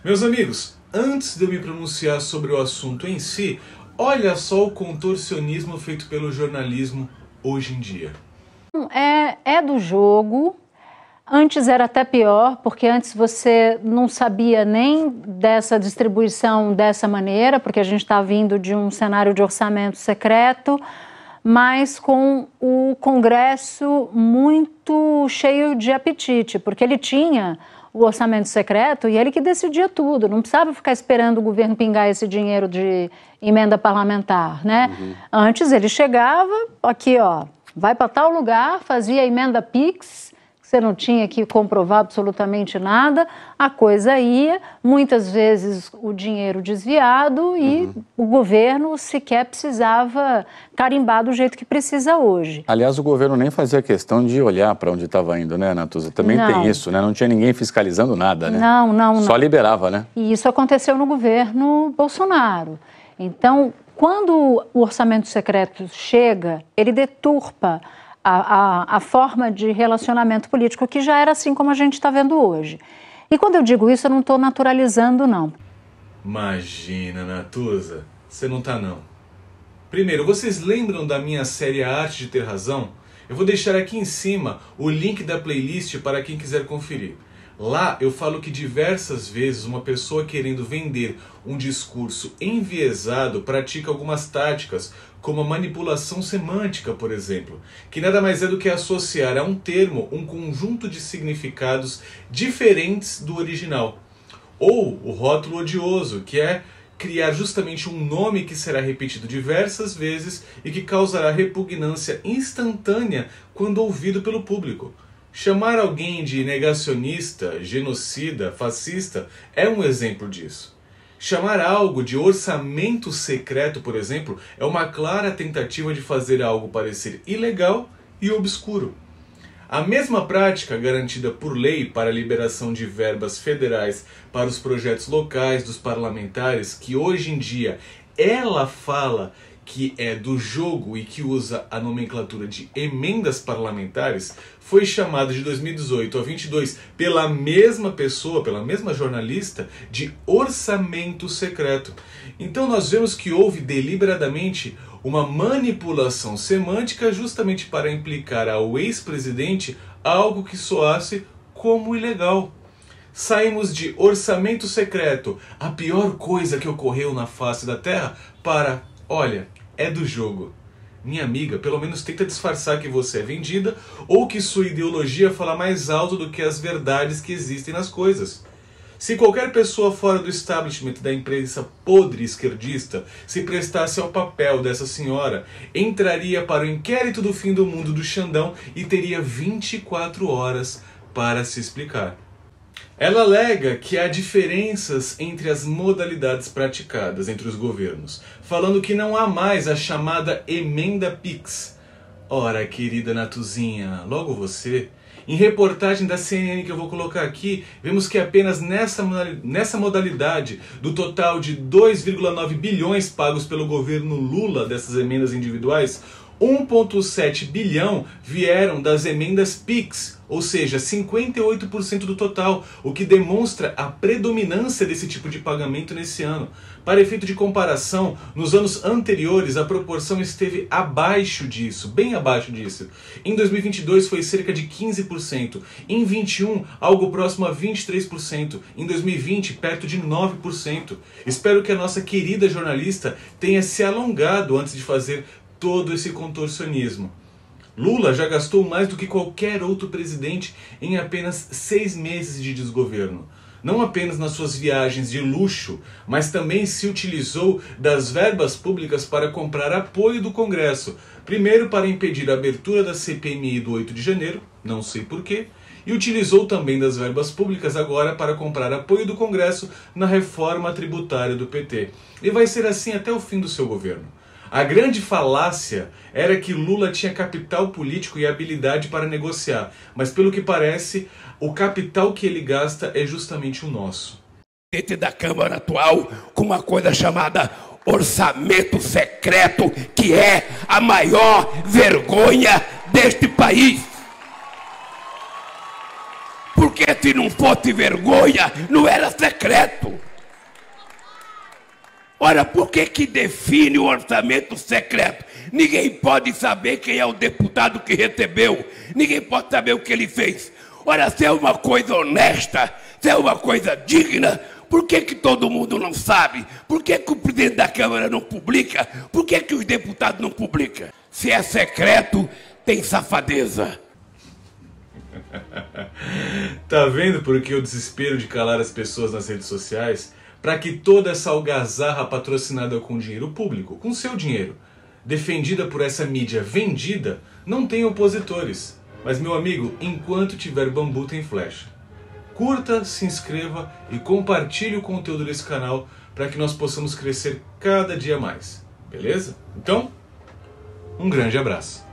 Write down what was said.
Meus amigos, antes de eu me pronunciar sobre o assunto em si, olha só o contorcionismo feito pelo jornalismo hoje em dia. É do jogo. Antes era até pior, porque antes você não sabia nem dessa distribuição dessa maneira, porque a gente está vindo de um cenário de orçamento secreto, mas com o Congresso muito cheio de apetite, porque ele tinha o orçamento secreto e ele que decidia tudo, não precisava ficar esperando o governo pingar esse dinheiro de emenda parlamentar, né? Antes ele chegava, aqui ó, vai para tal lugar, fazia a emenda PIX, você não tinha que comprovar absolutamente nada, a coisa ia, muitas vezes o dinheiro desviado e o governo sequer precisava carimbar do jeito que precisa hoje. Aliás, o governo nem fazia questão de olhar para onde estava indo, né, Natuza? Também tem isso, né? Não tinha ninguém fiscalizando nada, né? Não. Só liberava, né? E isso aconteceu no governo Bolsonaro. Então, quando o orçamento secreto chega, ele deturpa a forma de relacionamento político, que já era assim como a gente está vendo hoje. E quando eu digo isso, eu não estou naturalizando, não. Imagina, Natuza, você não tá não. Primeiro, vocês lembram da minha série A Arte de Ter Razão? Eu vou deixar aqui em cima o link da playlist para quem quiser conferir. Lá eu falo que diversas vezes uma pessoa querendo vender um discurso enviesado pratica algumas táticas, como a manipulação semântica, por exemplo, que nada mais é do que associar a um termo um conjunto de significados diferentes do original. Ou o rótulo odioso, que é criar justamente um nome que será repetido diversas vezes e que causará repugnância instantânea quando ouvido pelo público. Chamar alguém de negacionista, genocida, fascista é um exemplo disso. Chamar algo de orçamento secreto, por exemplo, é uma clara tentativa de fazer algo parecer ilegal e obscuro. A mesma prática garantida por lei para a liberação de verbas federais para os projetos locais dos parlamentares, que hoje em dia ela fala que é do jogo e que usa a nomenclatura de emendas parlamentares, foi chamada de 2018 a 22 pela mesma pessoa, pela mesma jornalista, de orçamento secreto. Então nós vemos que houve deliberadamente uma manipulação semântica justamente para implicar ao ex-presidente algo que soasse como ilegal. Saímos de orçamento secreto, a pior coisa que ocorreu na face da Terra, para, olha, é do jogo. Minha amiga, pelo menos tenta disfarçar que você é vendida ou que sua ideologia fala mais alto do que as verdades que existem nas coisas. Se qualquer pessoa fora do establishment da imprensa podre esquerdista se prestasse ao papel dessa senhora, entraria para o inquérito do fim do mundo do Xandão e teria 24 horas para se explicar. Ela alega que há diferenças entre as modalidades praticadas entre os governos, falando que não há mais a chamada emenda PIX. Ora, querida Natuzinha, logo você. Em reportagem da CNN que eu vou colocar aqui, vemos que apenas nessa modalidade, do total de 2,9 bilhões pagos pelo governo Lula dessas emendas individuais, 1,7 bilhão vieram das emendas PIX, ou seja, 58% do total, o que demonstra a predominância desse tipo de pagamento nesse ano. Para efeito de comparação, nos anos anteriores a proporção esteve abaixo disso, bem abaixo disso. Em 2022 foi cerca de 15%, em 2021 algo próximo a 23%, em 2020 perto de 9%. Espero que a nossa querida jornalista tenha se alongado antes de fazer todo esse contorcionismo. Lula já gastou mais do que qualquer outro presidente em apenas 6 meses de desgoverno. Não apenas nas suas viagens de luxo, mas também se utilizou das verbas públicas para comprar apoio do Congresso. Primeiro para impedir a abertura da CPMI do 8 de janeiro, não sei porquê, e utilizou também das verbas públicas agora para comprar apoio do Congresso na reforma tributária do PT. E vai ser assim até o fim do seu governo. A grande falácia era que Lula tinha capital político e habilidade para negociar, mas pelo que parece, o capital que ele gasta é justamente o nosso. Dentro da Câmara atual, com uma coisa chamada orçamento secreto, que é a maior vergonha deste país. Porque se não fosse vergonha, não era secreto. Ora, por que define o orçamento secreto? Ninguém pode saber quem é o deputado que recebeu. Ninguém pode saber o que ele fez. Ora, se é uma coisa honesta, se é uma coisa digna, por que todo mundo não sabe? Por que o presidente da Câmara não publica? Por que os deputados não publicam? Se é secreto, tem safadeza. Tá vendo por que o desespero de calar as pessoas nas redes sociais? Para que toda essa algazarra patrocinada com dinheiro público, com seu dinheiro, defendida por essa mídia vendida, não tenha opositores. Mas, meu amigo, enquanto tiver bambu tem flecha. Curta, se inscreva e compartilhe o conteúdo desse canal para que nós possamos crescer cada dia mais. Beleza? Então, um grande abraço.